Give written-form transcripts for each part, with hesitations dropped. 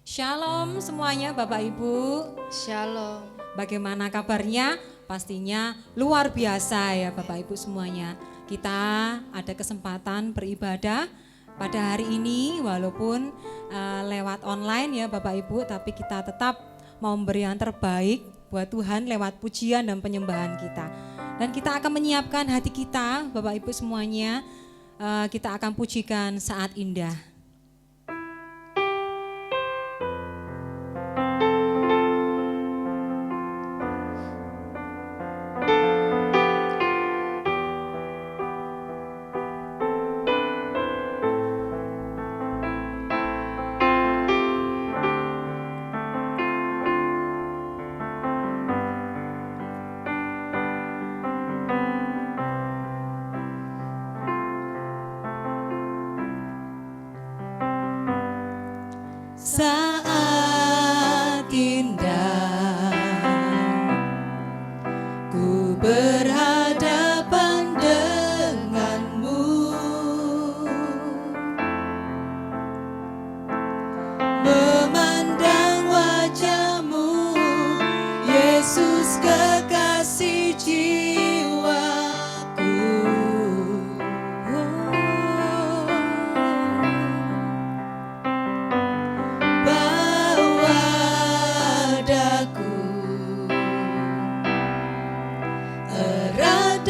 Shalom semuanya Bapak Ibu. Shalom. Bagaimana kabarnya? Pastinya luar biasa ya Bapak Ibu semuanya. Kita ada kesempatan beribadah pada hari ini walaupun lewat online ya Bapak Ibu, tapi kita tetap mau memberi yang terbaik buat Tuhan lewat pujian dan penyembahan kita. Dan kita akan menyiapkan hati kita Bapak Ibu semuanya, kita akan pujikan Saat Indah. Saat indah ku berhadapan denganmu, memandang wajahmu, Yesus kekasih jiwaku.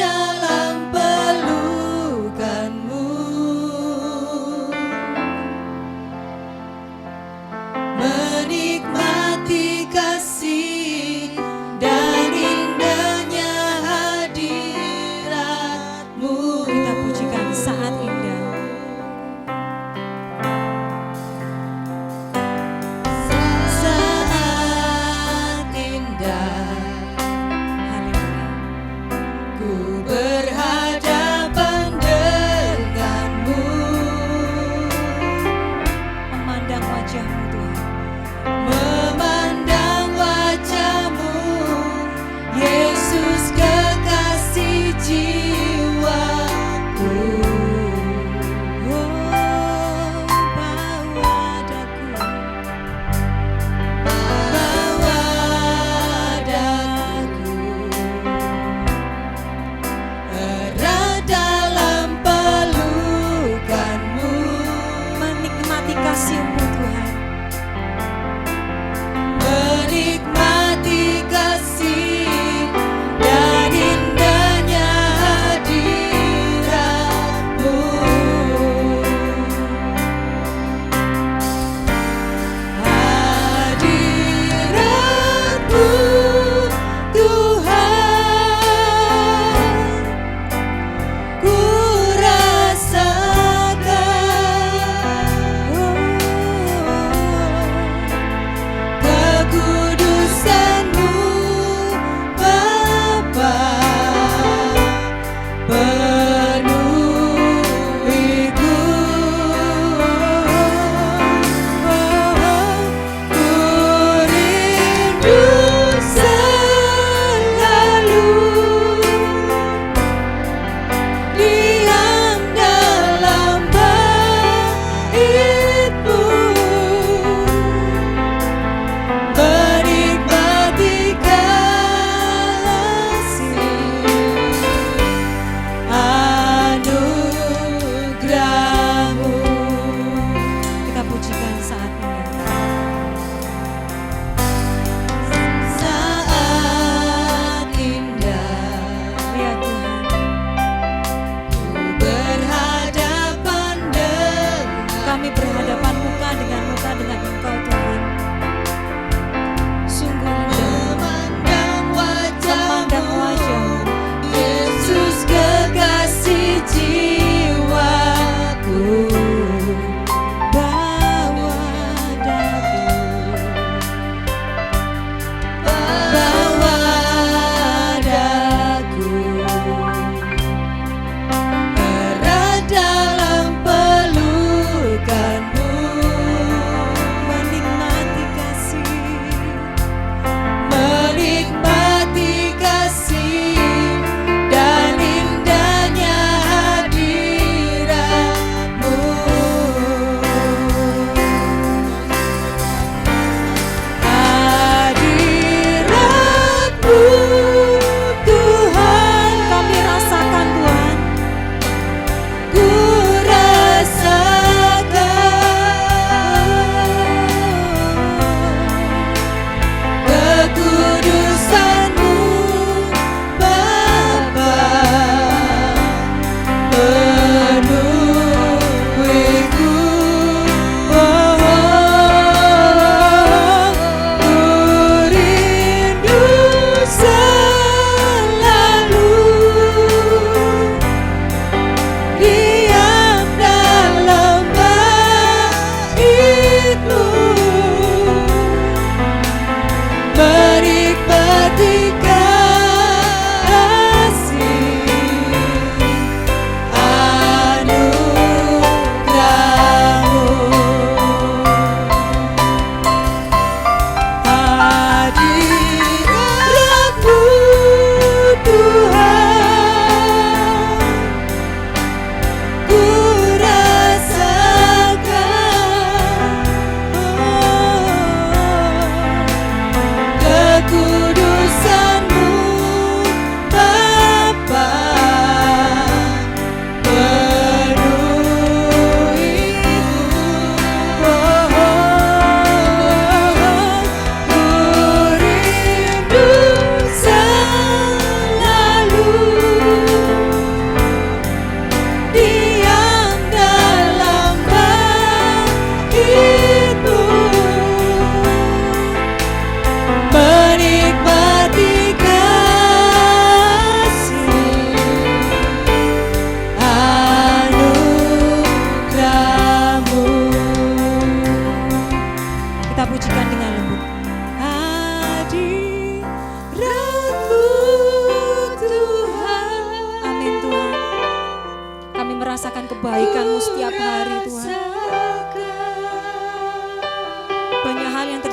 Dalam pelukanmu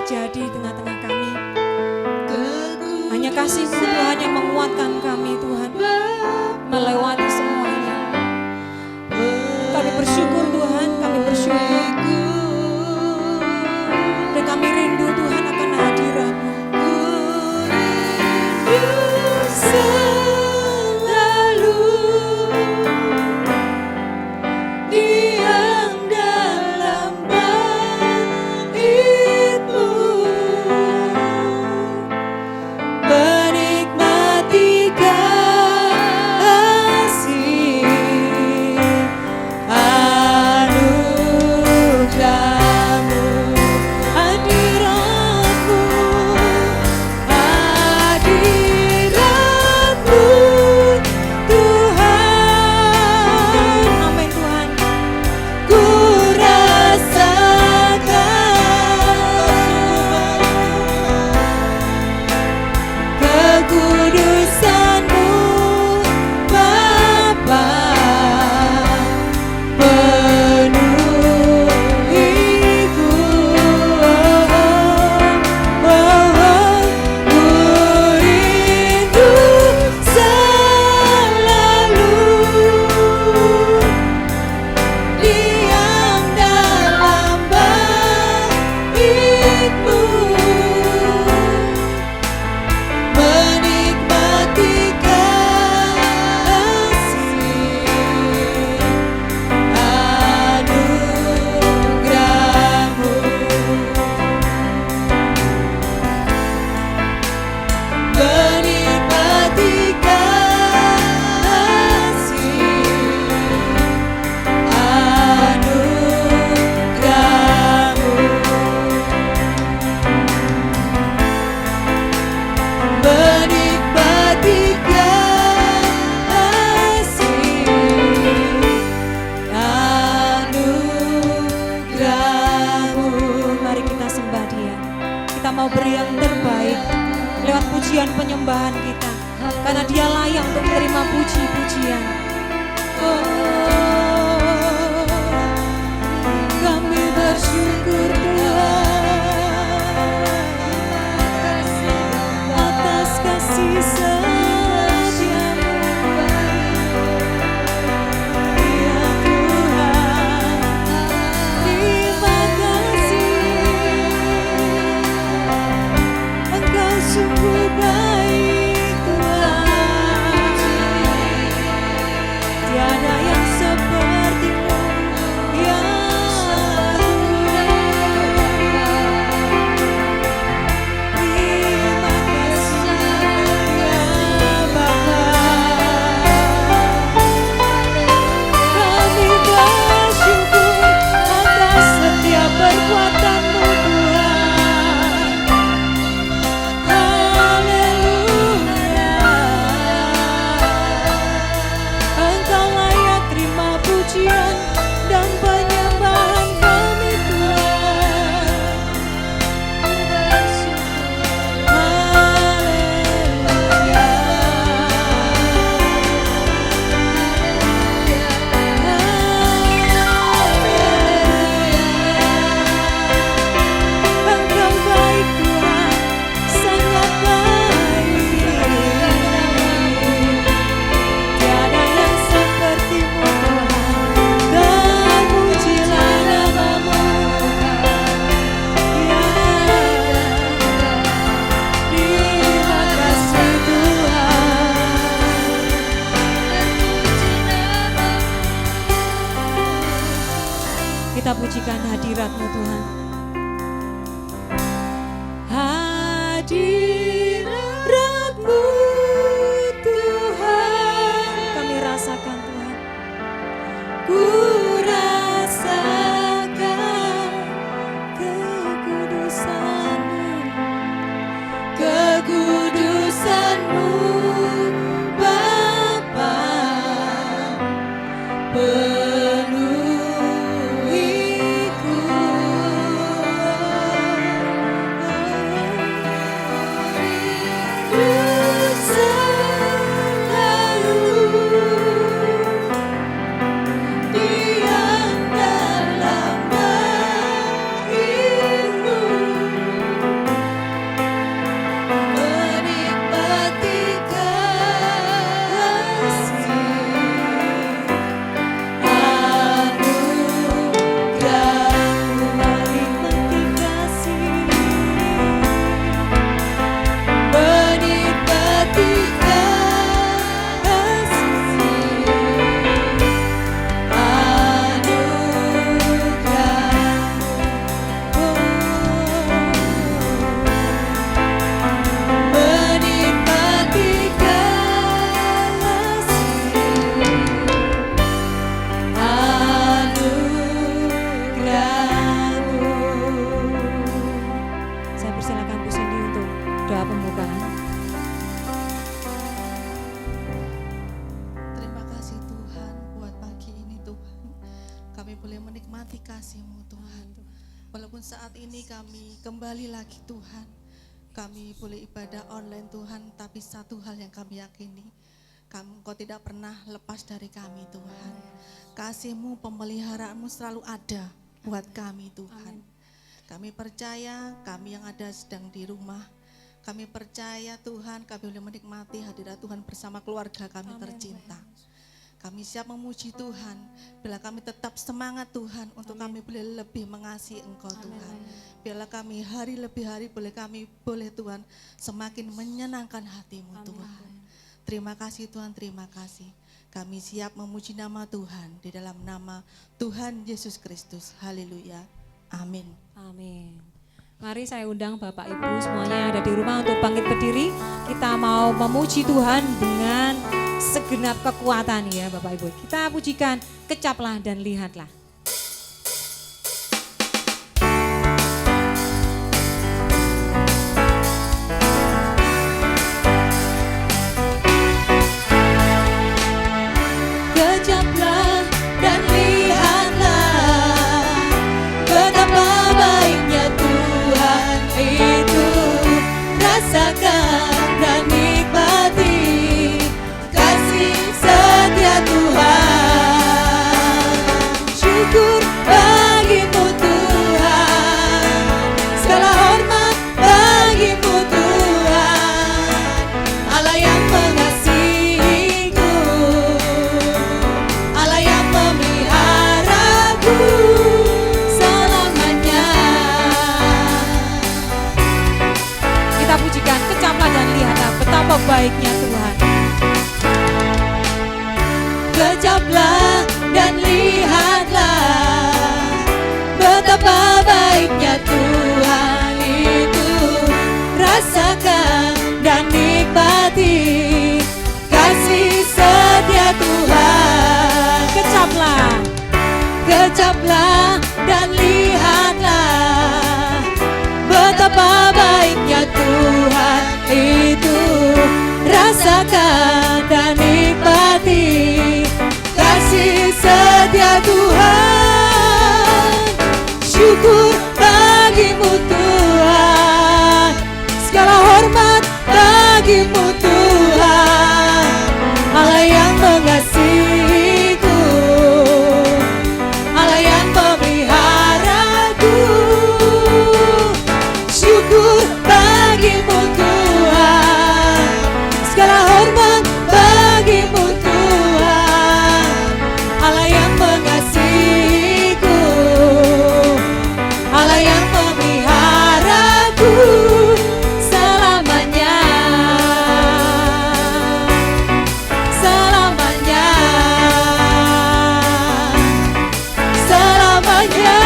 terjadi di tengah-tengah kami. Hanya kasih-Mu Tuhan yang menguatkan kami Tuhan, melewati semuanya. Kami bersyukur Tuhan, kami bersyukur. Dan kami rindu Tuhan akan hadirat-Mu. Selalu diam dalam bait-Mu, menikmati kasih anugerah-Mu, hadirat-Mu, hadirat-Mu Tuhan. Amin Tuhan. Ku rasakan kekudusan-Mu Bapa, penuhiku. Ku rindu selalu diam dalam bait-Mu, menikmati kasih anugerah-Mu, menikmati kasih anugerah-Mu, menikmati kasih anugerah-Mu. Mari kita sembah Dia. Kita mau beri yang terbaik lewat pujian penyembahan kita, karena Dia layak untuk menerima puji-pujian. Oh, kami bersyukur Tuhan atas kasih setia-Mu. Ya Tuhan, terima kasih. Engkau sungguh baik Tuhan. Tiada yang seperti-Mu, ya Tuhan. Terima kasih ya Bapa. Kami bersyukur atas setiap perbuatan-Mu Tuhan. Haleluya. Engkau layak terima pujian dan penyembahan kami Tuhan. Haleluya. Engkau baik Tuhan, sangat baik. Tiada yang seperti-Mu Tuhan. Terpujilah nama-Mu. Ya, terima kasih Tuhan. Kita pujikan hadirat-Mu Tuhan. Hadirat-Mu Tuhan, kami rasakan Tuhan. Ku rasakan kekudusan-Mu, kekudusan-Mu Bapa, penuhiku. Tuhan. Walaupun saat ini kami kembali lagi Tuhan, kami boleh ibadah online Tuhan, tapi satu hal yang kami yakini, Engkau tidak pernah lepas dari kami Tuhan. Kasih-Mu, pemeliharaanmu selalu ada buat kami Tuhan. Kami percaya, kami yang ada sedang di rumah, kami percaya Tuhan, kami boleh menikmati hadirat Tuhan bersama keluarga kami tercinta. Kami siap memuji Tuhan, bila kami tetap semangat Tuhan, untuk kami boleh lebih mengasihi Engkau Tuhan. Bila kami hari lebih hari boleh Tuhan semakin menyenangkan hati-Mu Tuhan. Terima kasih Tuhan, terima kasih. Kami siap memuji nama Tuhan di dalam nama Tuhan Yesus Kristus. Haleluya. Amin. Amin. Mari saya undang Bapak Ibu semuanya yang ada di rumah untuk bangkit berdiri. Kita mau memuji Tuhan dengan segenap kekuatan ya Bapak Ibu. Kita pujikan kecaplah dan lihatlah. Kecaplah dan lihatlah betapa baiknya Tuhan itu. Rasakan dan nikmati kasih setia Tuhan. Syukur bagimu Tuhan, segala hormat bagimu Tuhan, Allah yang mengasihiku, Allah yang memeliharaku selamanya. Kita pujikan kecaplah dan lihatlah betapa baiknya Tuhan. Kecaplah dan lihatlah betapa baiknya Tuhan itu. Rasakan dan nikmati kasih setia Tuhan. Kecaplah. Kecaplah dan lihatlah betapa baiknya Tuhan itu. Rasakan dan nikmati kasih setia Tuhan. Syukur bagimu Tuhan, segala hormat bagimu Tuhan, Allah yang mengasihiku, Allah yang memeliharaku. Syukur bagimu Tuhan, segala hormat bagimu Tuhan, Allah yang mengasihiku, Allah yang memeliharaku selamanya. Selamanya. Selamanya.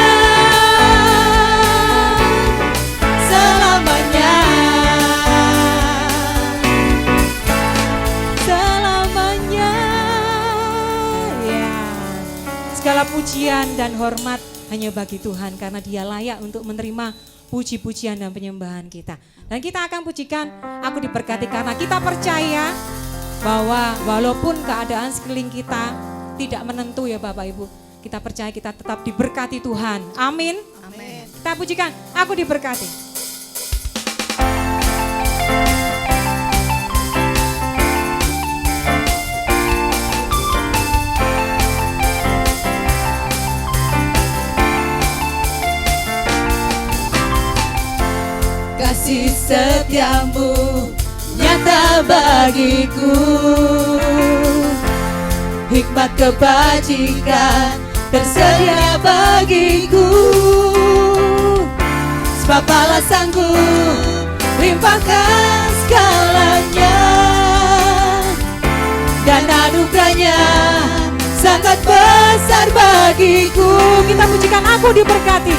Selamanya. Selamanya. Ya. Segala pujian dan hormat hanya bagi Tuhan karena Dia layak untuk menerima puji-pujian dan penyembahan kita. Dan kita akan pujikan Aku Diberkati karena kita percaya bahwa walaupun keadaan sekeliling kita tidak menentu ya Bapak Ibu, kita percaya kita tetap diberkati Tuhan. Amin. Amin. Kita pujikan Aku Diberkati. Kasih setiamu nyata bagiku, hikmat kebajikan tersedia bagiku. Sebab alasanku limpahkan segalanya, dan anugerahnya sangat besar bagiku. Kita pujikan Aku Diberkati.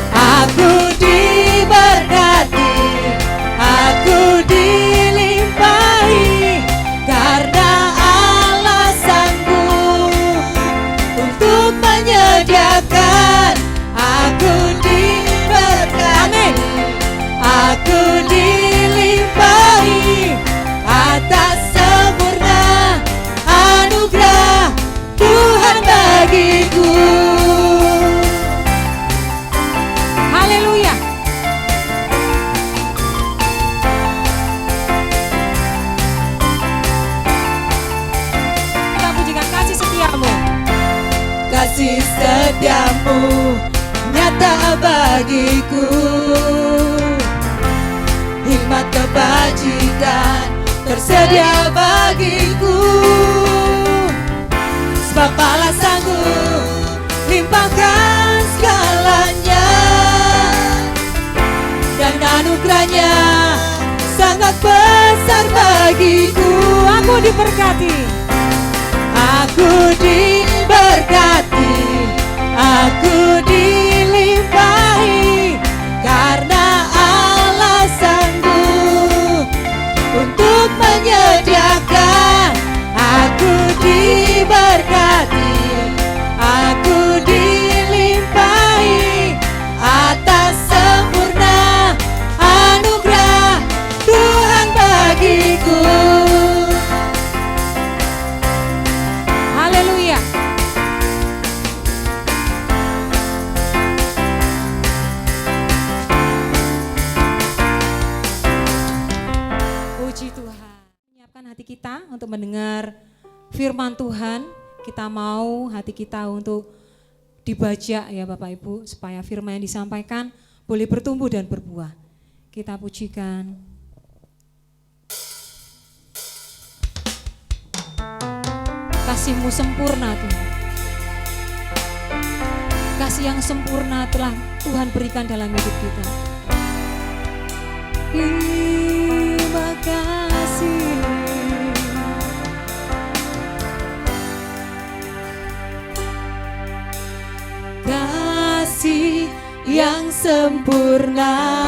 Aku diberkati, aku dilimpahi, karena alasanku untuk menyediakan. Aku diberkati, aku dilimpahi atas sempurna anugerah Tuhan bagiku. kasih-Mu nyata bagiku. Hikmat kebajikan tersedia bagiku. Sebab Allah sanggup limpahkan segalanya, dan anugerahnya sangat besar bagiku. Aku diberkati, Aku diberkati, aku dilimpahi, karena Allah sanggup untuk menyediakan. Aku diberkati, aku dilimpahi atas sempurna anugerah Tuhan bagiku. haleluya. Puji Tuhan. Menyiapkan hati kita untuk mendengar firman Tuhan. Kita mau hati kita untuk dibajak ya Bapak Ibu, supaya firman yang disampaikan boleh bertumbuh dan berbuah. Kita pujikan. Kasih-Mu sempurna Tuhan. Kasih yang sempurna telah Tuhan berikan dalam hidup kita. Terima kasih. Kasih yang sempurna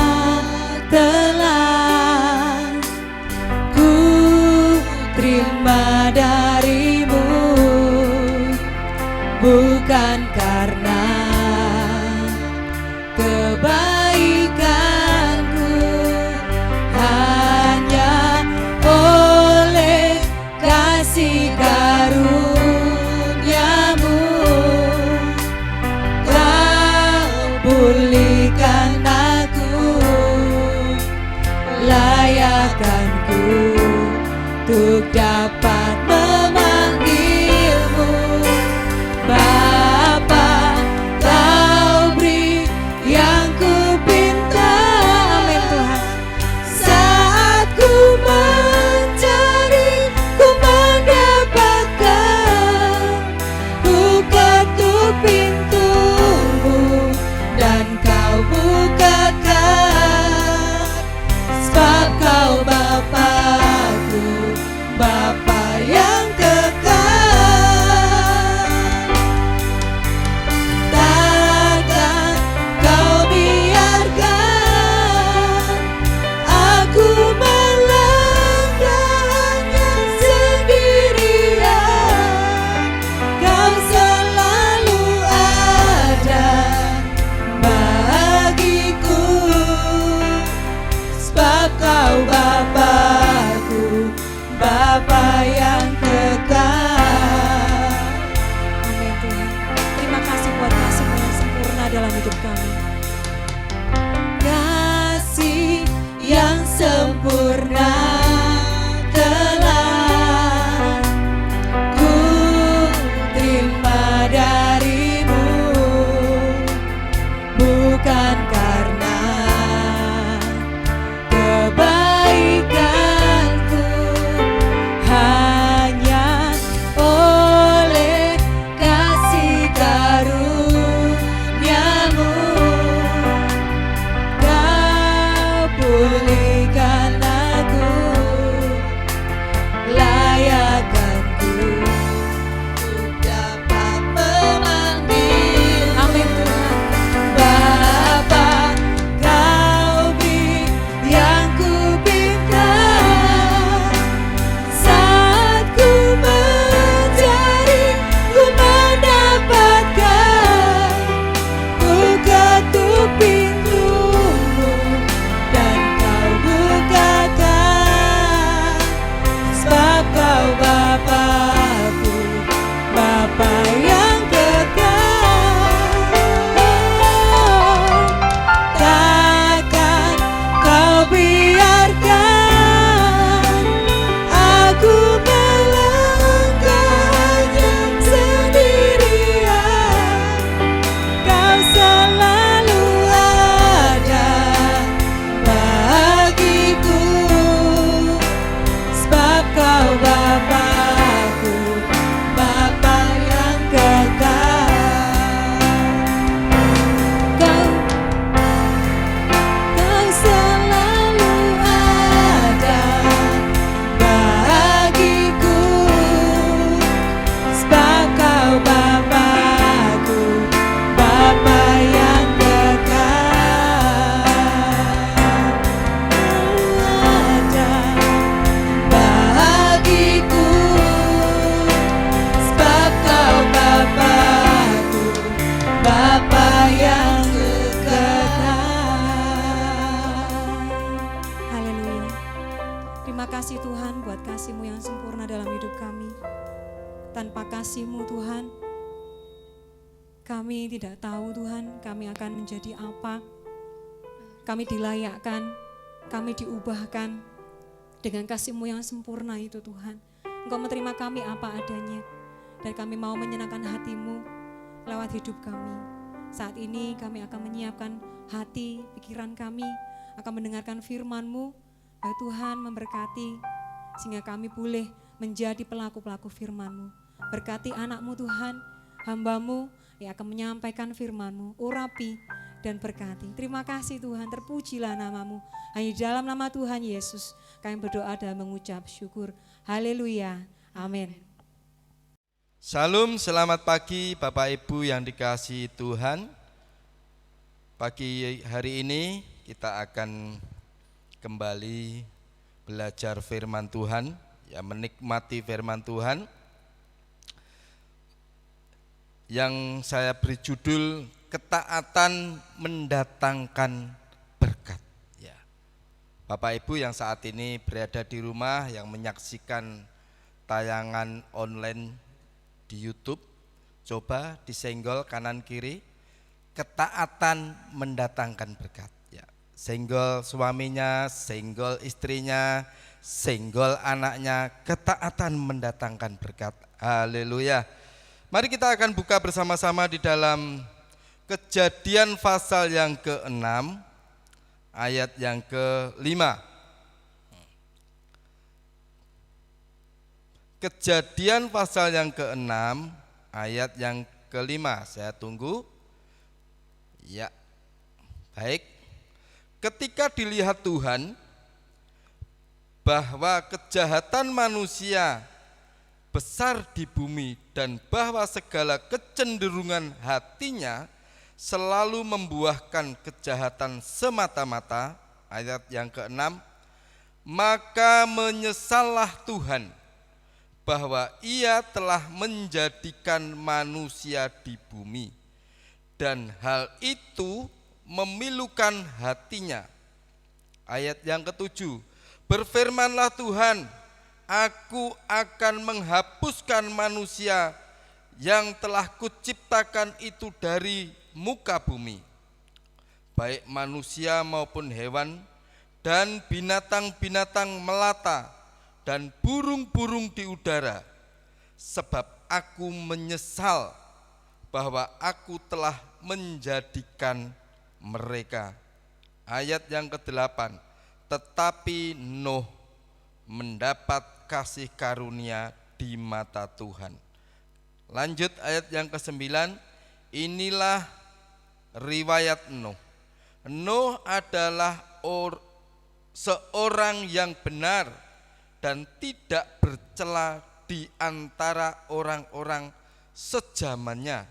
telah ku terima darimu, bukan karena kebaikanku, hanya oleh kasih karunia-Mu Kau pulihkan aku, layakkanku untuk dapat memanggil-Mu Bapa. Kau beri yang ku pinta, Amin Tuhan. saat ku mencari, ku mendapatkan. Ku ketuk pintu-Mu dan Kau bukakan. Sebab Kau Bapa-Ku, Bapa yang kekal. Takkan Kau biarkan aku melangkahnya sendirian. Kau selalu ada bagiku, sebab Kau Bapa kasih Tuhan buat kasih-Mu yang sempurna dalam hidup kami. Tanpa kasih-Mu Tuhan, kami tidak tahu Tuhan kami akan menjadi apa. Kami dilayakkan, kami diubahkan dengan kasih-Mu yang sempurna itu Tuhan. Engkau menerima kami apa adanya, dan kami mau menyenangkan hati-Mu lewat hidup kami. Saat ini kami akan menyiapkan hati, pikiran kami, akan mendengarkan firman-Mu. Bahwa Tuhan memberkati sehingga kami boleh menjadi pelaku-pelaku firman-Mu. Berkati anak-Mu Tuhan, hamba-Mu yang akan menyampaikan firman-Mu, urapi dan berkati. Terima kasih Tuhan, terpujilah nama-Mu. Hanya di dalam nama Tuhan Yesus kami berdoa dan mengucap syukur. Haleluya, amin. Salam, selamat pagi Bapak Ibu yang dikasihi Tuhan. Pagi hari ini kita akan kembali belajar firman Tuhan, ya, menikmati firman Tuhan yang saya beri judul ketaatan mendatangkan berkat. Ya. Bapak Ibu yang saat ini berada di rumah yang menyaksikan tayangan online di YouTube, coba disenggol kanan kiri, ketaatan mendatangkan berkat. Ya. Senggol suaminya, senggol istrinya, senggol anaknya, ketaatan mendatangkan berkat. Haleluya. Mari kita akan buka bersama-sama di dalam Kejadian pasal yang ke-6 ayat yang ke-5. Kejadian pasal yang ke-6 ayat yang ke-5. Saya tunggu. Ya. Baik. Ketika dilihat Tuhan bahwa kejahatan manusia besar di bumi dan bahwa segala kecenderungan hatinya selalu membuahkan kejahatan semata-mata, ayat yang ke-6, maka menyesallah Tuhan bahwa Ia telah menjadikan manusia di bumi, dan hal itu memilukan hatinya. Ayat yang ke-7, berfirmanlah Tuhan, aku akan menghapuskan manusia yang telah kuciptakan itu dari muka bumi, baik manusia maupun hewan, dan binatang-binatang melata, dan burung-burung di udara, sebab aku menyesal bahwa aku telah menjadikan mereka. Ayat yang ke-8, tetapi Nuh mendapat kasih karunia di mata Tuhan. Lanjut ayat yang ke-9, inilah riwayat Nuh. Nuh adalah seorang yang benar dan tidak bercela di antara orang-orang sejamannya,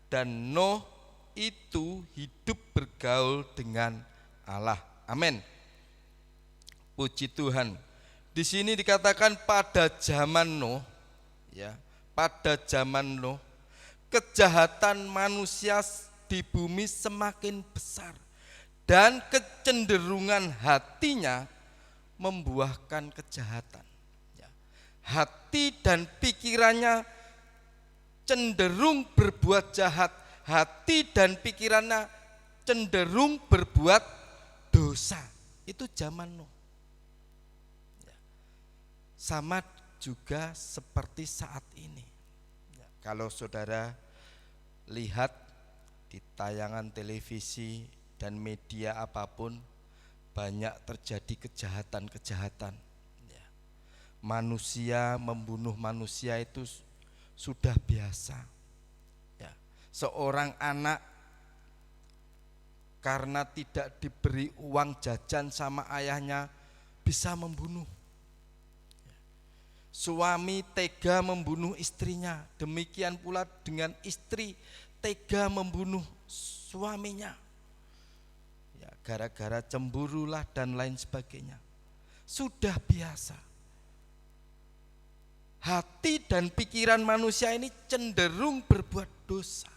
dan Nuh itu hidup bergaul dengan Allah. Amin. Puji Tuhan. Di sini dikatakan pada zaman Nuh, ya, pada zaman Nuh, kejahatan manusia di bumi semakin besar dan kecenderungan hatinya membuahkan kejahatan. Ya. Hati dan pikirannya cenderung berbuat jahat. Hati dan pikirannya cenderung berbuat dosa. Itu zaman Nuh. Ya. Sama juga seperti saat ini. Ya. Kalau saudara lihat di tayangan televisi dan media apapun, banyak terjadi kejahatan-kejahatan. Ya. Manusia membunuh manusia itu sudah biasa. Ya. Seorang anak karena tidak diberi uang jajan sama ayahnya bisa membunuh. Ya. Suami tega membunuh istrinya, demikian pula dengan istri tega membunuh suaminya. Ya, gara-gara cemburulah dan lain sebagainya. Sudah biasa. Hati dan pikiran manusia ini cenderung berbuat dosa.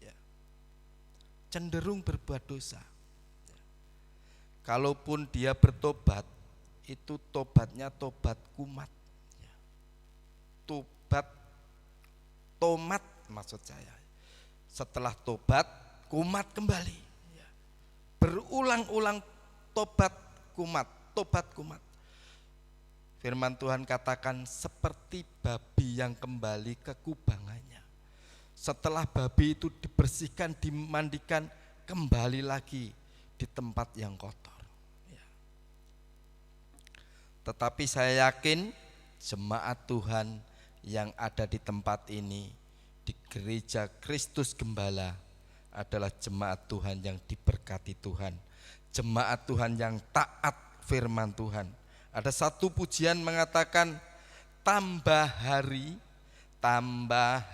Ya. Cenderung berbuat dosa. Ya. Kalaupun dia bertobat, itu tobatnya tobat kumat. Tobat tomat maksud saya. Setelah tobat kumat kembali. Berulang-ulang tobat kumat. Firman Tuhan katakan seperti babi yang kembali ke kubangannya. Setelah babi itu dibersihkan, dimandikan, kembali lagi di tempat yang kotor. Tetapi saya yakin jemaat Tuhan yang ada di tempat ini, di gereja Kristus Gembala, adalah jemaat Tuhan yang diberkati Tuhan, jemaat Tuhan yang taat firman Tuhan. Ada satu pujian mengatakan, tambah hari, tambah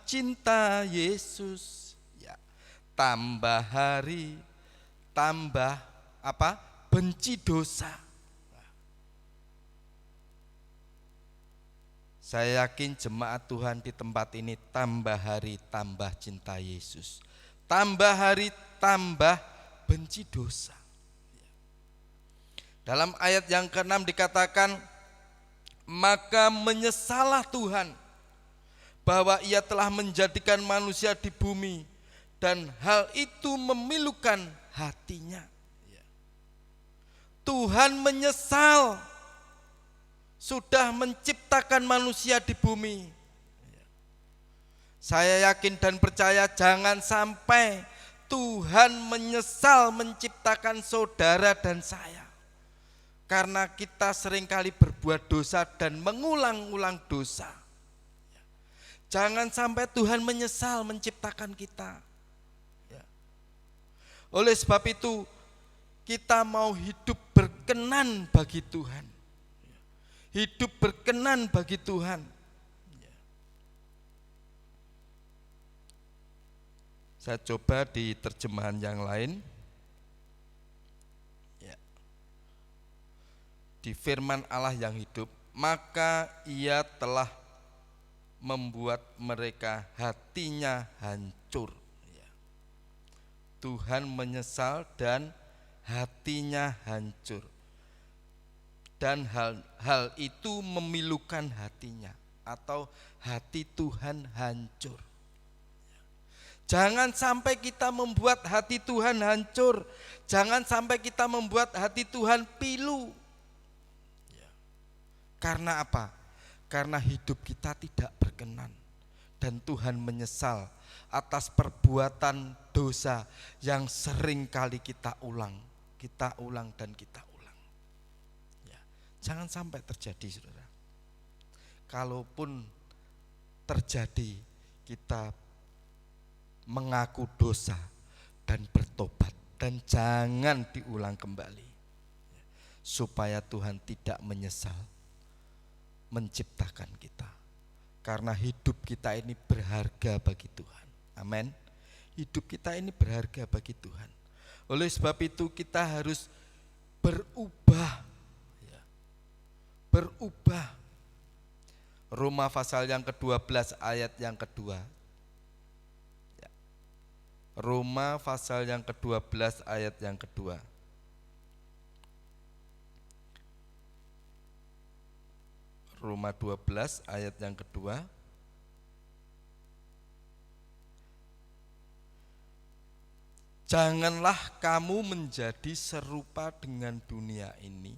cinta Yesus, ya. Tambah hari, tambah apa? Benci dosa. Saya yakin jemaat Tuhan di tempat ini tambah hari tambah cinta Yesus, tambah hari tambah benci dosa. Dalam ayat yang ke-6 dikatakan, maka menyesallah Tuhan bahwa ia telah menjadikan manusia di bumi dan hal itu memilukan hatinya. Tuhan menyesal sudah menciptakan manusia di bumi. Saya yakin dan percaya jangan sampai Tuhan menyesal menciptakan saudara dan saya, karena kita seringkali berbuat dosa dan mengulang-ulang dosa. Jangan sampai Tuhan menyesal menciptakan kita. Oleh sebab itu kita mau hidup berkenan bagi Tuhan. Hidup berkenan bagi Tuhan. Saya coba di terjemahan yang lain. Di firman Allah yang hidup, maka ia telah membuat mereka hatinya hancur. Tuhan menyesal dan hatinya hancur. Dan hal itu memilukan hatinya, atau hati Tuhan hancur. Jangan sampai kita membuat hati Tuhan hancur. Jangan sampai kita membuat hati Tuhan pilu. Karena apa? Karena hidup kita tidak berkenan. Dan Tuhan menyesal atas perbuatan dosa yang sering kali kita ulang dan kita ulang. Jangan sampai terjadi, saudara. Kalaupun terjadi, kita mengaku dosa dan bertobat, dan jangan diulang kembali, supaya Tuhan tidak menyesal menciptakan kita. Karena hidup kita ini berharga bagi Tuhan. Amin. Hidup kita ini berharga bagi Tuhan. Oleh sebab itu kita harus berubah. Berubah. Roma pasal yang ke-12 ayat yang kedua. Roma pasal yang ke-12 ayat yang kedua. Roma 12 ayat yang kedua. Janganlah kamu menjadi serupa dengan dunia ini,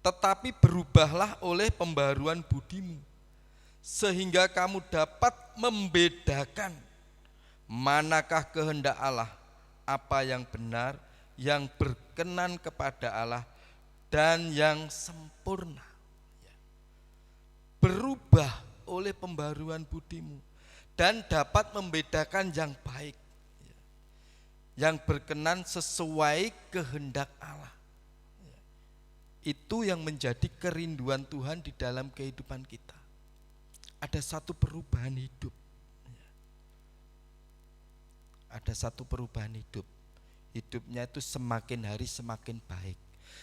tetapi berubahlah oleh pembaruan budimu, sehingga kamu dapat membedakan manakah kehendak Allah, apa yang benar, yang berkenan kepada Allah, dan yang sempurna. Berubah oleh pembaruan budimu dan dapat membedakan yang baik, yang berkenan sesuai kehendak Allah. Itu yang menjadi kerinduan Tuhan di dalam kehidupan kita. Ada satu perubahan hidup. Ada satu perubahan hidup. Hidupnya itu semakin hari semakin baik,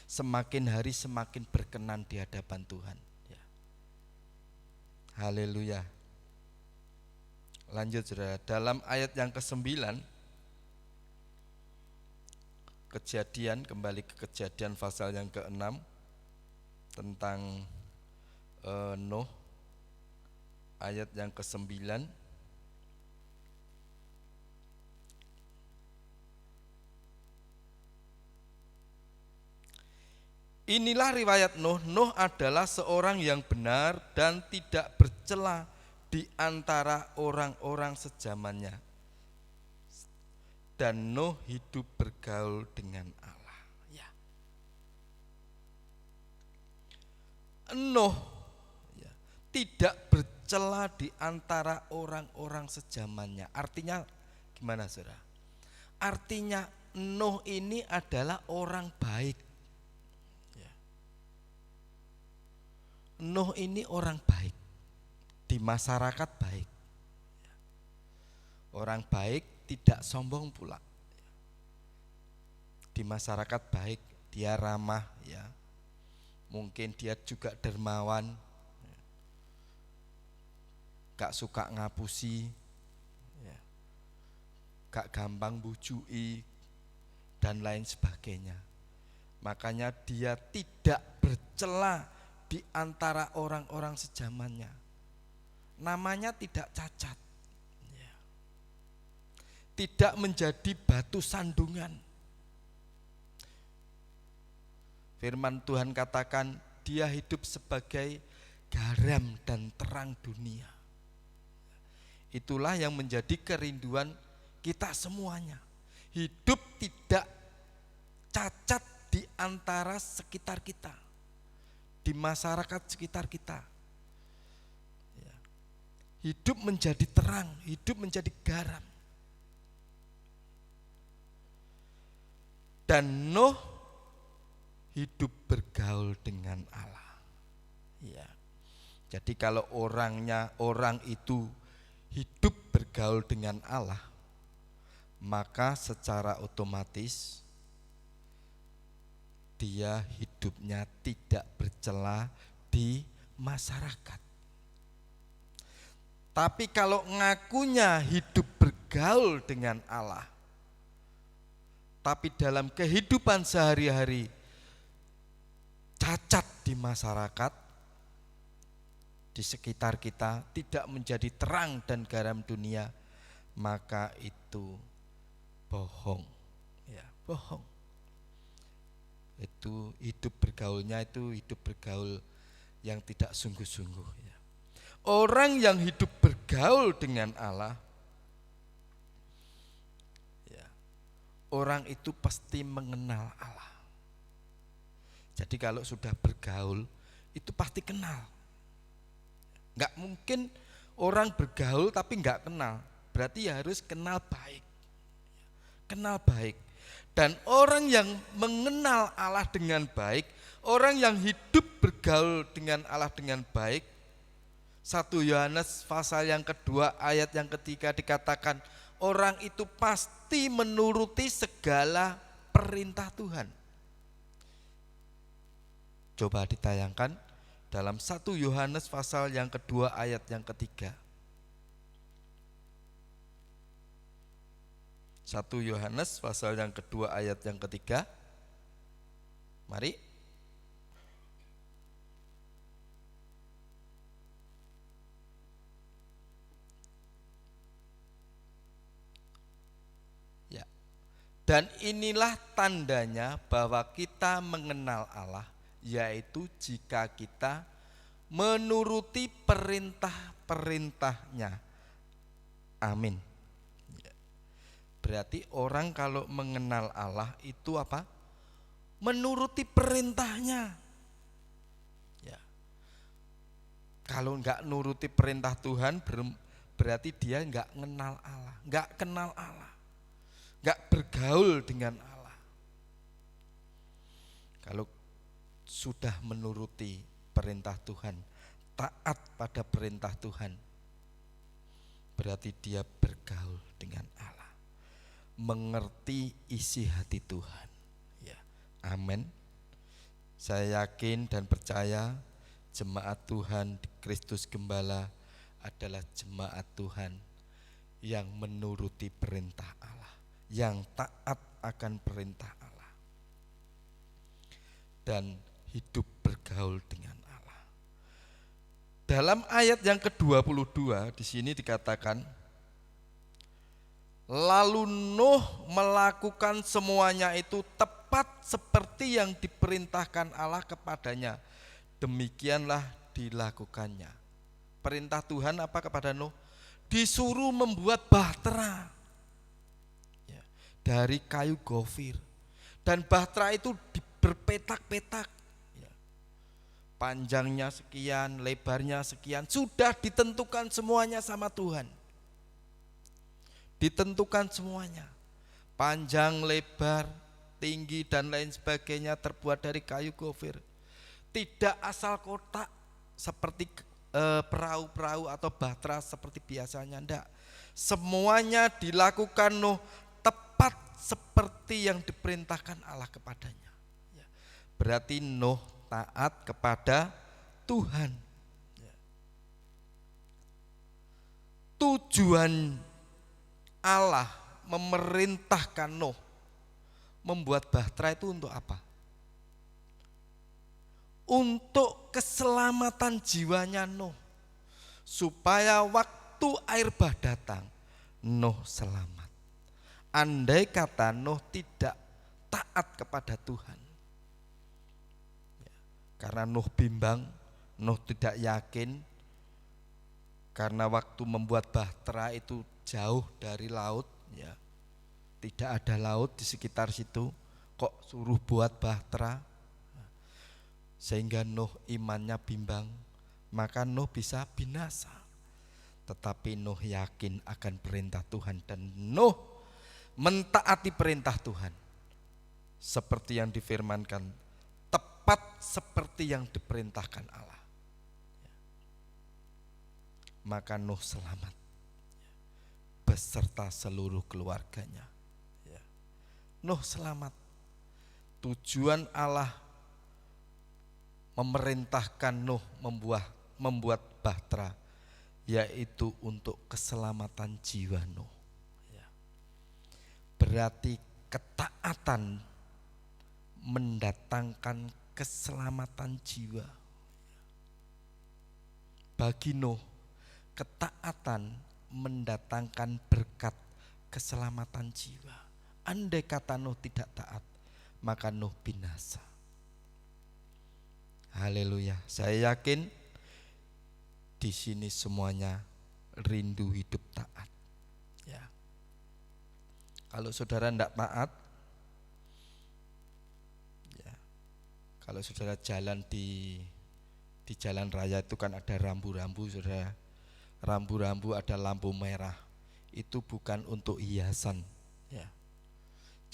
semakin hari semakin berkenan di hadapan Tuhan. Haleluya. Lanjut saudara, dalam ayat yang ke-9, Kejadian, kembali ke Kejadian pasal yang ke-6 tentang Nuh, ayat yang ke-9. Inilah riwayat Nuh. Nuh adalah seorang yang benar dan tidak bercela di antara orang-orang sezamannya. Dan Nuh hidup bergaul dengan Allah. Ya. Nuh ya, tidak bercela di antara orang-orang sezamannya. Artinya gimana, saudara? Artinya Nuh ini adalah orang baik. Nuh ini orang baik, di masyarakat baik. Orang baik, tidak sombong pula. Di masyarakat baik, dia ramah ya. Mungkin dia juga dermawan, gak suka ngapusi, ya. Gak gampang bujui, dan lain sebagainya. Makanya dia tidak bercela di antara orang-orang sejamannya. Namanya tidak cacat, tidak menjadi batu sandungan. Firman Tuhan katakan dia hidup sebagai garam dan terang dunia. Itulah yang menjadi kerinduan kita semuanya. Hidup tidak cacat di antara sekitar kita, di masyarakat sekitar kita. Hidup menjadi terang, hidup menjadi garam. Dan Nuh hidup bergaul dengan Allah. Ya. Jadi kalau orang itu hidup bergaul dengan Allah, maka secara otomatis dia hidupnya tidak bercela di masyarakat. Tapi kalau ngakunya hidup bergaul dengan Allah, tapi dalam kehidupan sehari-hari cacat di masyarakat, di sekitar kita, tidak menjadi terang dan garam dunia, maka itu bohong. Ya, bohong. Itu hidup bergaulnya itu hidup bergaul yang tidak sungguh-sungguh ya. Orang yang hidup bergaul dengan Allah ya, orang itu pasti mengenal Allah. Jadi kalau sudah bergaul itu pasti kenal. Enggak mungkin orang bergaul tapi enggak kenal. Berarti ya harus kenal baik. Kenal baik. Dan orang yang mengenal Allah dengan baik, orang yang hidup bergaul dengan Allah dengan baik, 1 Yohanes pasal yang kedua ayat yang ketiga dikatakan, orang itu pasti menuruti segala perintah Tuhan. Coba ditayangkan dalam 1 Yohanes pasal yang kedua ayat yang ketiga. 1 Yohanes pasal yang kedua ayat yang ketiga. Mari. Ya. Dan inilah tandanya bahwa kita mengenal Allah, yaitu jika kita menuruti perintah-perintahnya. Amin. Berarti orang kalau mengenal Allah itu apa? Menuruti perintahnya. Ya. Kalau enggak nuruti perintah Tuhan berarti dia enggak mengenal Allah, enggak kenal Allah, enggak bergaul dengan Allah. Kalau sudah menuruti perintah Tuhan, taat pada perintah Tuhan, berarti dia bergaul dengan Allah, mengerti isi hati Tuhan. Ya, amin. Saya yakin dan percaya jemaat Tuhan di Kristus Gembala adalah jemaat Tuhan yang menuruti perintah Allah, yang taat akan perintah Allah. dan hidup bergaul dengan Allah. Dalam ayat yang ke-22 di sini dikatakan, lalu Nuh melakukan semuanya itu tepat seperti yang diperintahkan Allah kepadanya. Demikianlah dilakukannya. Perintah Tuhan apa kepada Nuh? Disuruh membuat bahtera ya, dari kayu gofir. Dan bahtera itu berpetak-petak. Ya. Panjangnya sekian, lebarnya sekian. Sudah ditentukan semuanya sama Tuhan. Ditentukan semuanya. Panjang, lebar, tinggi dan lain sebagainya terbuat dari kayu gofir. Tidak asal kotak seperti perahu-perahu atau bahtera seperti biasanya, enggak. Semuanya dilakukan Nuh tepat seperti yang diperintahkan Allah kepadanya. Ya. Berarti Nuh taat kepada Tuhan. Ya. Tujuan Allah memerintahkan Nuh membuat bahtera itu untuk apa? Untuk keselamatan jiwanya Nuh, supaya waktu air bah datang Nuh selamat. Andai kata Nuh tidak taat kepada Tuhan, ya, karena Nuh bimbang, Nuh tidak yakin, karena waktu membuat bahtera itu jauh dari laut, ya, tidak ada laut di sekitar situ, kok suruh buat bahtera. Sehingga Nuh imannya bimbang, maka Nuh bisa binasa. Tetapi Nuh yakin akan perintah Tuhan dan Nuh mentaati perintah Tuhan. Seperti yang difirmankan, tepat seperti yang diperintahkan Allah. Maka Nuh selamat beserta seluruh keluarganya. Nuh selamat. Tujuan Allah memerintahkan Nuh membuat bahtera, yaitu untuk keselamatan jiwa Nuh. Berarti ketaatan mendatangkan keselamatan jiwa. Bagi Nuh, ketaatan mendatangkan berkat keselamatan jiwa. Andai kata Nuh tidak taat, maka Nuh binasa. Haleluya. Saya yakin di sini semuanya rindu hidup taat. Ya. Kalau saudara tidak taat, ya, kalau saudara jalan di jalan raya itu kan ada rambu-rambu, saudara. Rambu-rambu ada lampu merah. Itu bukan untuk hiasan. Ya.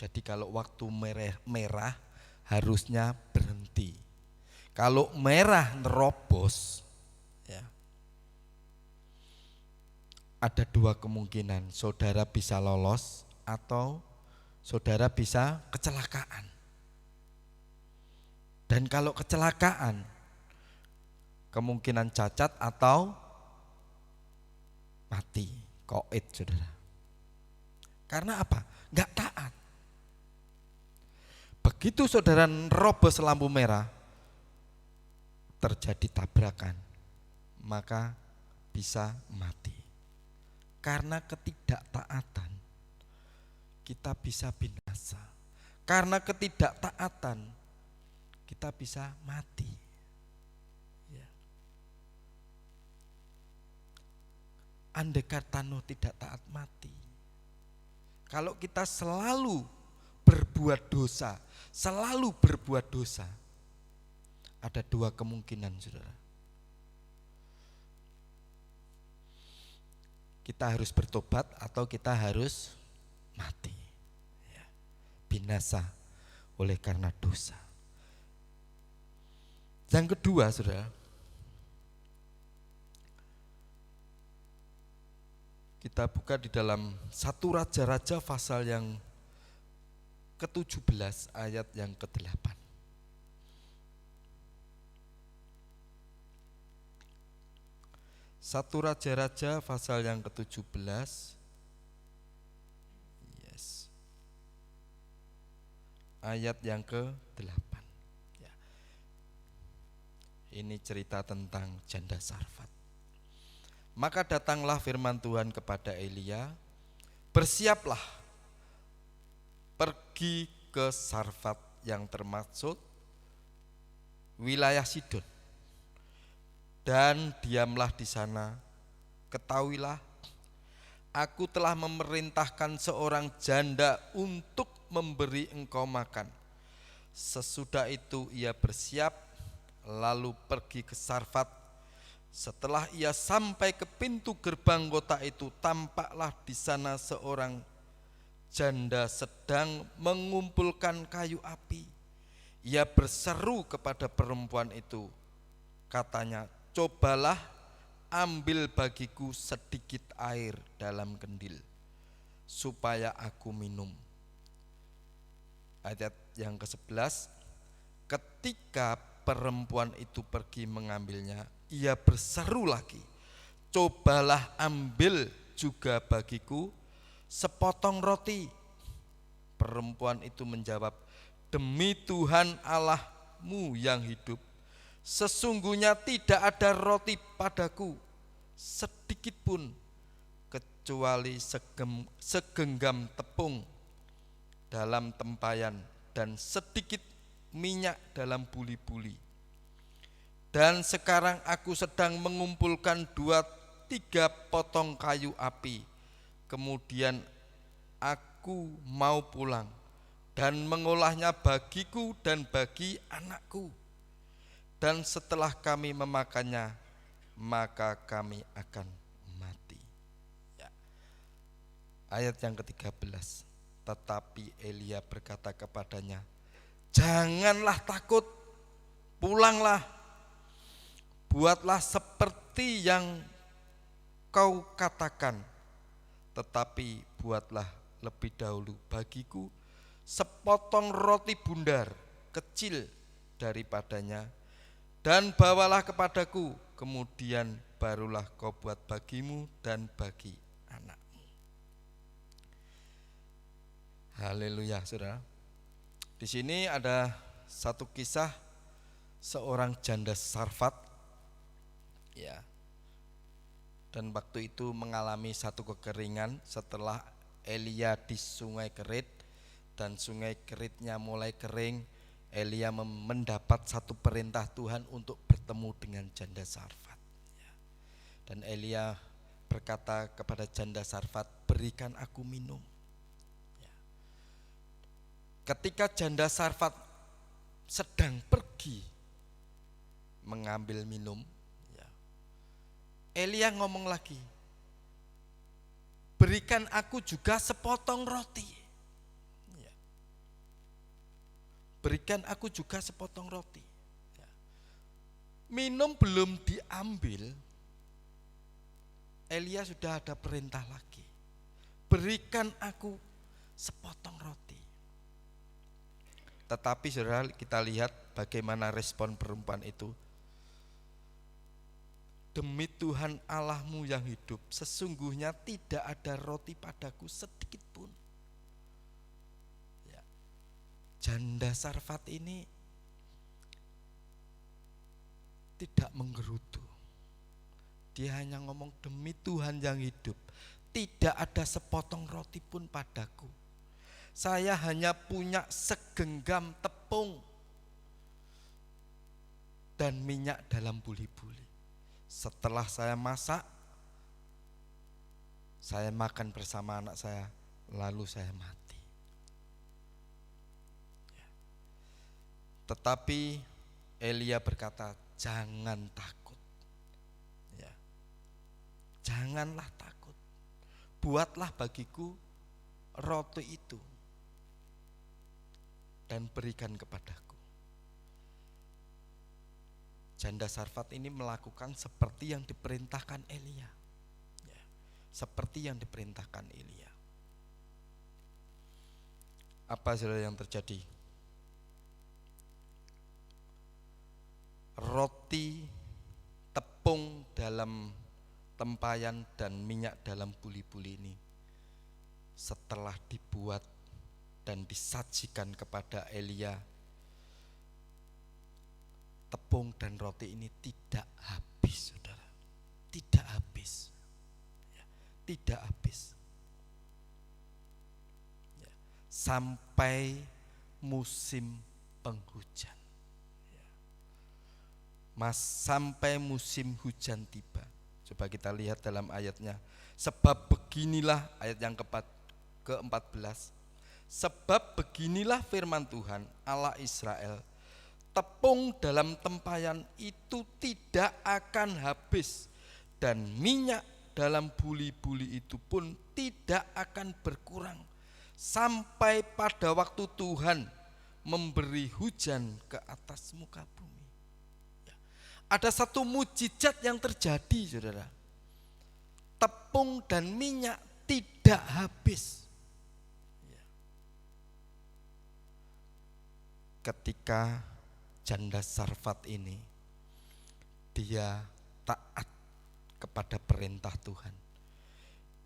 Jadi kalau waktu merah harusnya berhenti. Kalau merah nerobos, ya, ada dua kemungkinan, saudara bisa lolos atau saudara bisa kecelakaan. Dan kalau kecelakaan, kemungkinan cacat atau mati, koid, saudara. Karena apa? Enggak taat. Begitu saudara nerobos lampu merah, terjadi tabrakan, maka bisa mati. Karena ketidaktaatan kita bisa binasa. Karena ketidaktaatan kita bisa mati. Ya. Andai kata Nuh tidak taat, mati. Kalau kita selalu berbuat dosa, ada dua kemungkinan, saudara. Kita harus bertobat atau kita harus mati, ya, binasa oleh karena dosa. Yang kedua, saudara, kita buka di dalam 1 Raja-Raja pasal yang ke-17 ayat yang ke-8. 1 Raja-Raja pasal yang ke-17. Yes. Ayat yang ke-8. Ya. Ini cerita tentang janda Sarfat. Maka datanglah firman Tuhan kepada Elia, bersiaplah, pergi ke Sarfat yang termaksud wilayah Sidon, dan diamlah di sana. Ketahuilah, aku telah memerintahkan seorang janda untuk memberi engkau makan. Sesudah itu ia bersiap, lalu pergi ke Sarfat. Setelah ia sampai ke pintu gerbang kota itu, tampaklah di sana seorang janda sedang mengumpulkan kayu api. Ia berseru kepada perempuan itu, katanya, cobalah ambil bagiku sedikit air dalam kendil, supaya aku minum. Ayat yang ke-11, ketika perempuan itu pergi mengambilnya, ia berseru lagi, cobalah ambil juga bagiku sepotong roti. Perempuan itu menjawab, demi Tuhan Allahmu yang hidup, sesungguhnya tidak ada roti padaku sedikit pun, kecuali segenggam tepung dalam tempayan dan sedikit minyak dalam buli-buli. Dan sekarang aku sedang mengumpulkan 2-3 potong kayu api. Kemudian aku mau pulang dan mengolahnya bagiku dan bagi anakku. Dan setelah kami memakannya, maka kami akan mati. Ya. Ayat yang ke-13. Tetapi Elia berkata kepadanya, janganlah takut, pulanglah, buatlah seperti yang kau katakan, tetapi buatlah lebih dahulu bagiku sepotong roti bundar kecil daripadanya, dan bawalah kepadaku, kemudian barulah kau buat bagimu dan bagi anakmu. Haleluya, saudara. Di sini ada satu kisah seorang janda Sarfat, ya. Dan waktu itu mengalami satu kekeringan setelah Elia di sungai Kerit, dan sungai Keritnya mulai kering. Elia mendapat satu perintah Tuhan untuk bertemu dengan janda Sarfat. Dan Elia berkata kepada janda Sarfat, berikan aku minum. Ketika janda Sarfat sedang pergi mengambil minum, Elia ngomong lagi, berikan aku juga sepotong roti. Berikan aku juga sepotong roti. Minum belum diambil, Elia sudah ada perintah lagi, berikan aku sepotong roti. Tetapi saudara, kita lihat bagaimana respon perempuan itu. Demi Tuhan Allahmu yang hidup, sesungguhnya tidak ada roti padaku sedikit pun. Janda Sarfat ini tidak menggerutu. Dia hanya ngomong, demi Tuhan yang hidup, tidak ada sepotong roti pun padaku. Saya hanya punya segenggam tepung dan minyak dalam buli-buli. Setelah saya masak, saya makan bersama anak saya, lalu saya mati. Tetapi Elia berkata, jangan takut, ya. Janganlah takut, buatlah bagiku roti itu dan berikan kepadaku. Janda Sarfat ini melakukan seperti yang diperintahkan Elia, ya. Seperti yang diperintahkan Elia. Apa saudara yang terjadi? Roti, tepung dalam tempayan dan minyak dalam buli-buli ini setelah dibuat dan disajikan kepada Elia, tepung dan roti ini tidak habis, saudara. Tidak habis. Ya, tidak habis. Ya, sampai musim penghujan. Ya. Sampai musim hujan tiba. Coba kita lihat dalam ayatnya. Sebab beginilah, ayat yang ke-14. Sebab beginilah firman Tuhan Allah Israel, tepung dalam tempayan itu tidak akan habis, dan minyak dalam buli-buli itu pun tidak akan berkurang, sampai pada waktu Tuhan memberi hujan ke atas muka bumi. Ya. Ada satu mujizat yang terjadi, saudara. Tepung dan minyak tidak habis. Ya. Ketika janda Sarfat ini, dia taat kepada perintah Tuhan.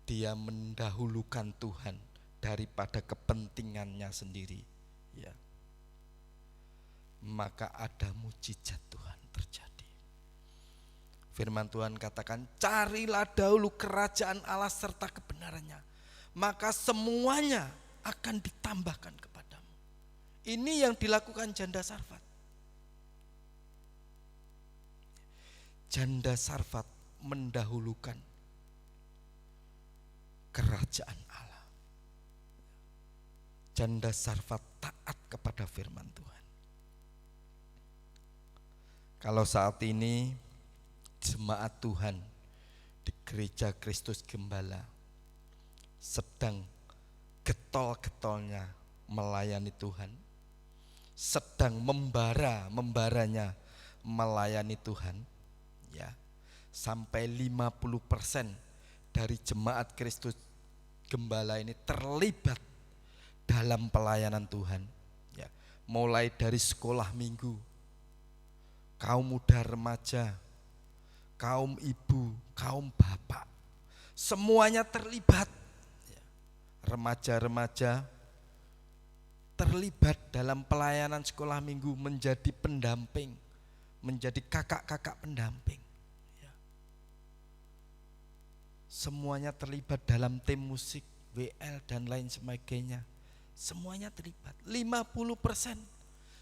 Dia mendahulukan Tuhan daripada kepentingannya sendiri. Ya. Maka ada mujizat Tuhan terjadi. Firman Tuhan katakan, carilah dahulu kerajaan Allah serta kebenarannya, maka semuanya akan ditambahkan kepadamu. Ini yang dilakukan janda Sarfat. Janda Sarfat mendahulukan kerajaan Allah. Janda Sarfat taat kepada firman Tuhan. Kalau saat ini jemaat Tuhan di Gereja Kristus Gembala sedang getol-getolnya melayani Tuhan, sedang membaranya melayani Tuhan, ya, sampai 50% dari jemaat Kristus Gembala ini terlibat dalam pelayanan Tuhan, ya, mulai dari sekolah minggu, kaum muda remaja, kaum ibu, kaum bapak, semuanya terlibat. Ya. Remaja-remaja terlibat dalam pelayanan sekolah minggu, menjadi pendamping, menjadi kakak-kakak pendamping. Ya. Semuanya terlibat dalam tim musik, WL dan lain sebagainya. Semuanya terlibat. 50%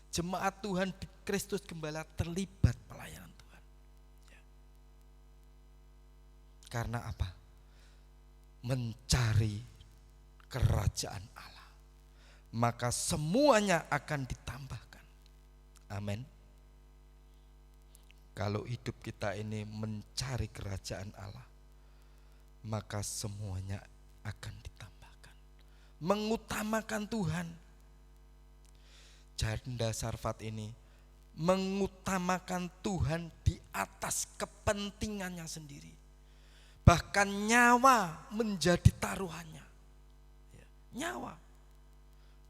jemaat Tuhan di Kristus Gembala terlibat pelayanan Tuhan. Ya. Karena apa? Mencari kerajaan Allah, maka semuanya akan ditambahkan. Amin. Kalau hidup kita ini mencari kerajaan Allah, maka semuanya akan ditambahkan. Mengutamakan Tuhan. Janda Sarfat ini mengutamakan Tuhan di atas kepentingannya sendiri. Bahkan nyawa menjadi taruhannya. Ya, nyawa.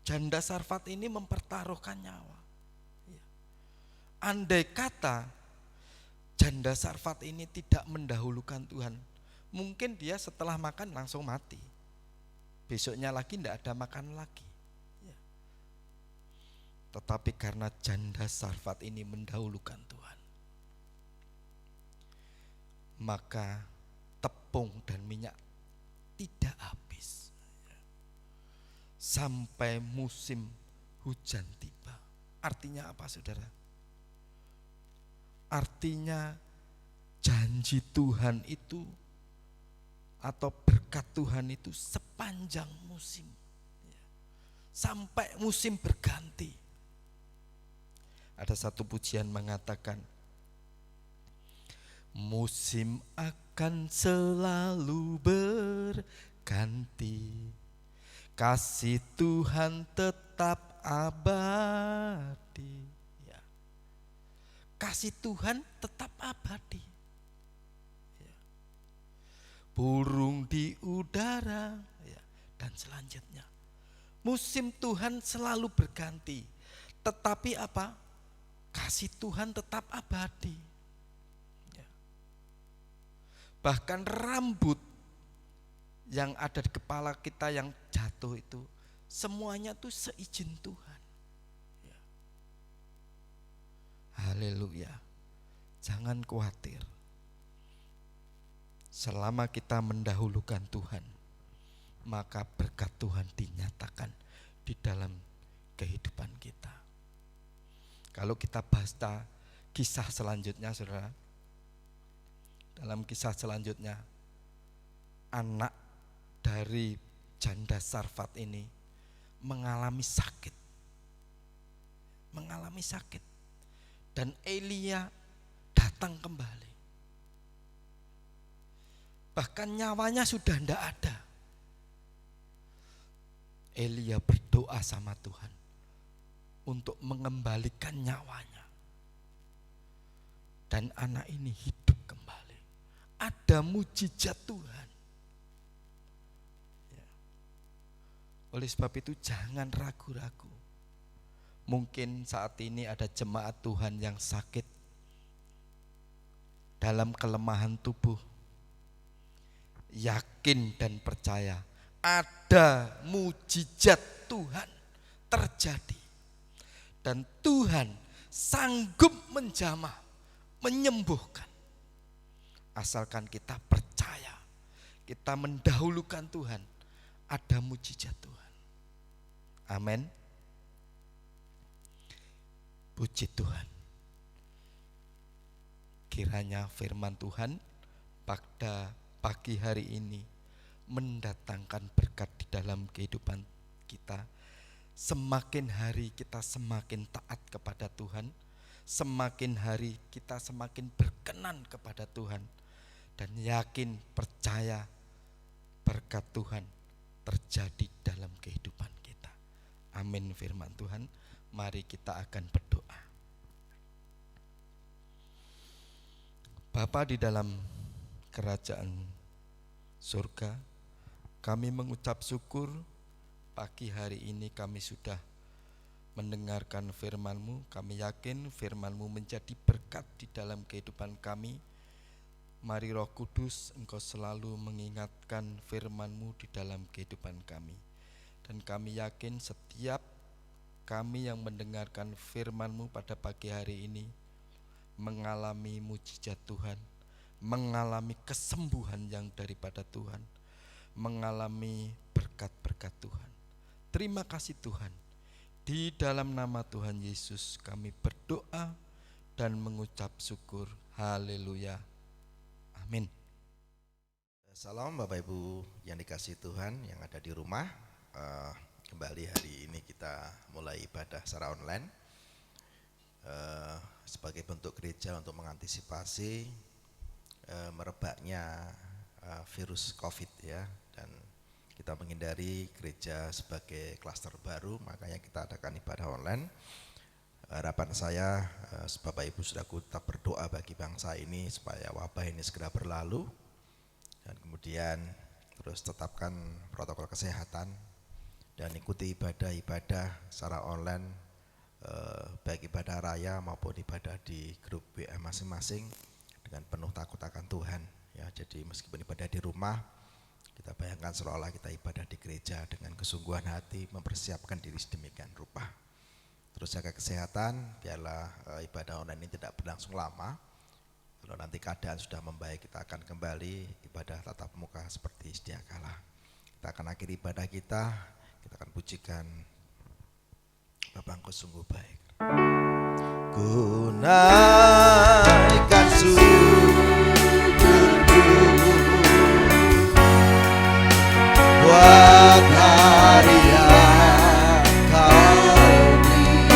Janda Sarfat ini mempertaruhkan nyawa. Ya. Andai kata janda Sarfat ini tidak mendahulukan Tuhan, mungkin dia setelah makan langsung mati. Besoknya lagi tidak ada makan lagi. Ya. Tetapi karena janda Sarfat ini mendahulukan Tuhan, maka tepung dan minyak tidak habis sampai musim hujan tiba. Artinya apa, saudara? Artinya janji Tuhan itu atau berkat Tuhan itu sepanjang musim, sampai musim berganti. Ada satu pujian mengatakan, musim akan selalu berganti, kasih Tuhan tetap abadi. Ya. Kasih Tuhan tetap abadi. Ya. Burung di udara, ya, dan selanjutnya. Musim Tuhan selalu berganti, tetapi apa? Kasih Tuhan tetap abadi. Bahkan rambut yang ada di kepala kita yang jatuh itu, semuanya tuh seizin Tuhan. Ya. Haleluya. Jangan khawatir. Selama kita mendahulukan Tuhan, maka berkat Tuhan dinyatakan di dalam kehidupan kita. Kalau kita baca kisah selanjutnya, saudara, dalam kisah selanjutnya, anak dari janda Sarfat ini mengalami sakit. Dan Elia datang kembali. Bahkan nyawanya sudah tidak ada. Elia berdoa sama Tuhan untuk mengembalikan nyawanya. Dan anak ini hidup kembali. Ada mujizat Tuhan. Ya. Oleh sebab itu jangan ragu-ragu. Mungkin saat ini ada jemaat Tuhan yang sakit dalam kelemahan tubuh. Yakin dan percaya ada mujizat Tuhan terjadi. Dan Tuhan sanggup menjamah, menyembuhkan. Asalkan kita percaya, kita mendahulukan Tuhan, ada mujizat Tuhan. Amin. Puji Tuhan. Kiranya firman Tuhan pada pagi hari ini mendatangkan berkat di dalam kehidupan kita. Semakin hari kita semakin taat kepada Tuhan, semakin hari kita semakin berkenan kepada Tuhan, dan yakin percaya berkat Tuhan terjadi dalam kehidupan kita. Amin firman Tuhan. Mari kita akan berdoa. Bapa di dalam kerajaan surga, kami mengucap syukur pagi hari ini kami sudah mendengarkan firman-Mu. Kami yakin firman-Mu menjadi berkat di dalam kehidupan kami. Mari Roh Kudus, Engkau selalu mengingatkan firman-Mu di dalam kehidupan kami. Dan kami yakin setiap kami yang mendengarkan firman-Mu pada pagi hari ini mengalami mujizat Tuhan, mengalami kesembuhan yang daripada Tuhan, mengalami berkat-berkat Tuhan. Terima kasih Tuhan. Di dalam nama Tuhan Yesus kami berdoa dan mengucap syukur. Haleluya. Amin. Salam Bapak Ibu yang dikasihi Tuhan yang ada di rumah. Kembali hari ini kita mulai ibadah secara online sebagai bentuk gereja untuk mengantisipasi merebaknya virus COVID ya, dan kita menghindari gereja sebagai klaster baru, makanya kita adakan ibadah online. Harapan saya Bapak Ibu Saudaraku tetap berdoa bagi bangsa ini supaya wabah ini segera berlalu, dan kemudian terus tetapkan protokol kesehatan dan ikuti ibadah-ibadah secara online, baik ibadah raya maupun ibadah di grup WA masing-masing dengan penuh takut akan Tuhan ya. Jadi meskipun ibadah di rumah, kita bayangkan seolah-olah kita ibadah di gereja dengan kesungguhan hati, mempersiapkan diri sedemikian rupa. Terus jaga kesehatan, biarlah ibadah online ini tidak berlangsung lama. Kalau nanti keadaan sudah membaik, kita akan kembali ibadah tatap muka seperti sedia kala. Kita akan akhiri ibadah kita akan pujikan Bapa Engkau sungguh baik. Ku naikkan syukurku buat hari yang Kau beri,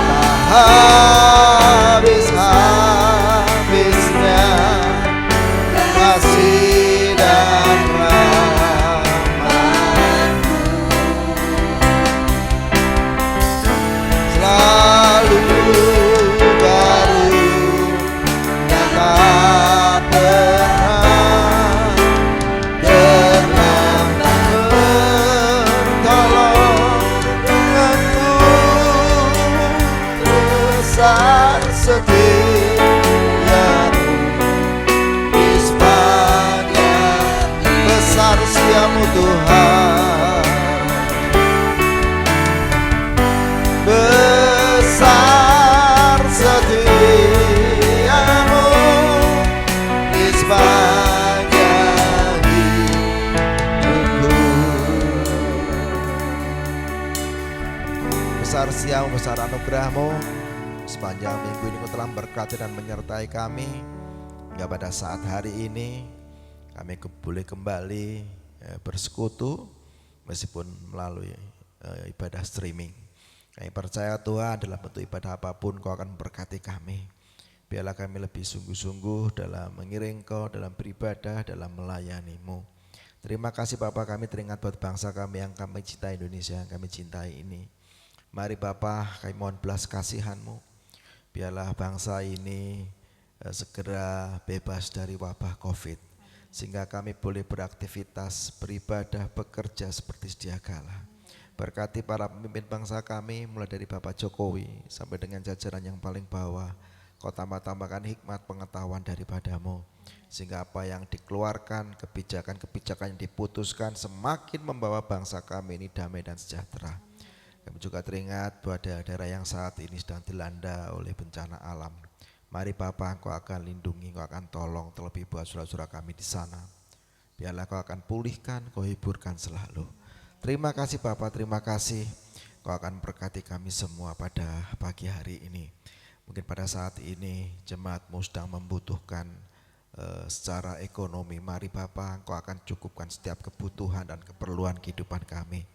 tak habis-habisnya kasih dan rahmat-Mu, selalu baru dan tak pernah besar siamu, besar anugerahmu. Sepanjang minggu ini Kau telah berkati dan menyertai kami. Hingga pada saat hari ini kami boleh kembali bersekutu meskipun melalui ibadah streaming. Kami percaya Tuhan dalam bentuk ibadah apapun Kau akan memberkati kami. Biarlah kami lebih sungguh-sungguh dalam mengiring Kau, dalam beribadah, dalam melayani-Mu. Terima kasih Bapa, kami teringat buat bangsa kami yang kami cintai, Indonesia yang kami cintai ini. Mari Bapa, kami mohon belas kasihan-Mu. Biarlah bangsa ini segera bebas dari wabah COVID. Sehingga kami boleh beraktivitas, beribadah, bekerja seperti sedia kala. Berkati para pemimpin bangsa kami, mulai dari Bapak Jokowi sampai dengan jajaran yang paling bawah. Kau tambah-tambahkan hikmat pengetahuan daripada-Mu, sehingga apa yang dikeluarkan, kebijakan-kebijakan yang diputuskan semakin membawa bangsa kami ini damai dan sejahtera. Kami juga teringat bahwa daerah yang saat ini sedang dilanda oleh bencana alam. Mari Bapa, Kau akan lindungi, Kau akan tolong, terlebih buat saudara-saudara kami di sana. Biarlah Kau akan pulihkan, Kau hiburkan selalu. Terima kasih Bapa, terima kasih. Kau akan berkati kami semua pada pagi hari ini. Mungkin pada saat ini jemaat-Mu sedang membutuhkan secara ekonomi. Mari Bapa, Kau akan cukupkan setiap kebutuhan dan keperluan kehidupan kami.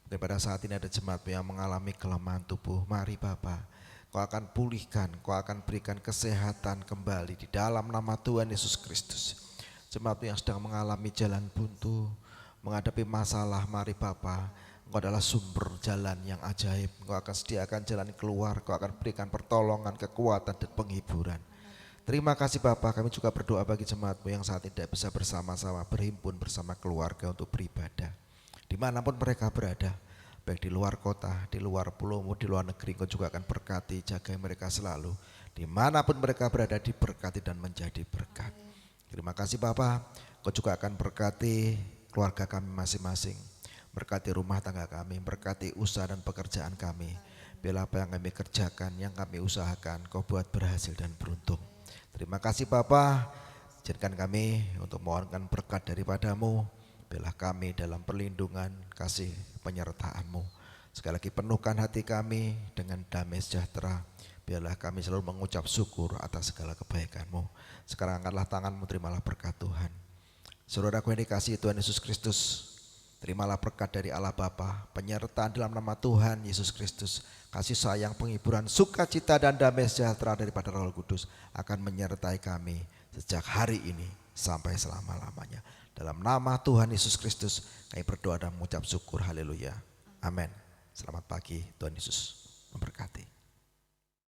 Mungkin pada saat ini ada jemaat-Mu yang mengalami kelemahan tubuh. Mari Bapa, Kau akan pulihkan, Kau akan berikan kesehatan kembali di dalam nama Tuhan Yesus Kristus. Jemaat-Mu yang sedang mengalami jalan buntu, menghadapi masalah, mari Bapa, Engkau adalah sumber jalan yang ajaib. Engkau akan sediakan jalan keluar, Engkau akan berikan pertolongan, kekuatan dan penghiburan. Terima kasih Bapa, kami juga berdoa bagi jemaat-Mu yang saat ini tidak bisa bersama-sama berhimpun bersama keluarga untuk beribadah. Dimanapun mereka berada, baik di luar kota, di luar pulau-Mu, di luar negeri, Engkau juga akan berkati, jaga mereka selalu. Dimanapun mereka berada, diberkati dan menjadi berkat. Terima kasih Bapa, Engkau juga akan berkati keluarga kami masing-masing. Berkati rumah tangga kami, berkati usaha dan pekerjaan kami. Bila apa yang kami kerjakan, yang kami usahakan, Kau buat berhasil dan beruntung. Terima kasih Bapa, jadikan kami untuk mohonkan berkat daripada-Mu. Bila kami dalam perlindungan, kasih penyertaan-Mu. Sekali lagi penuhkan hati kami dengan damai sejahtera. Biarlah kami selalu mengucap syukur atas segala kebaikan-Mu. Sekarang angkatlah tangan-Mu, terimalah berkat Tuhan. Saudaraku yang dikasihi Tuhan Yesus Kristus, terimalah berkat dari Allah Bapa, penyertaan dalam nama Tuhan Yesus Kristus, kasih sayang, penghiburan, sukacita dan damai sejahtera daripada Roh Kudus akan menyertai kami sejak hari ini sampai selama-lamanya. Dalam nama Tuhan Yesus Kristus kami berdoa dan mengucap syukur. Haleluya. Amin. Selamat pagi, Tuhan Yesus memberkati.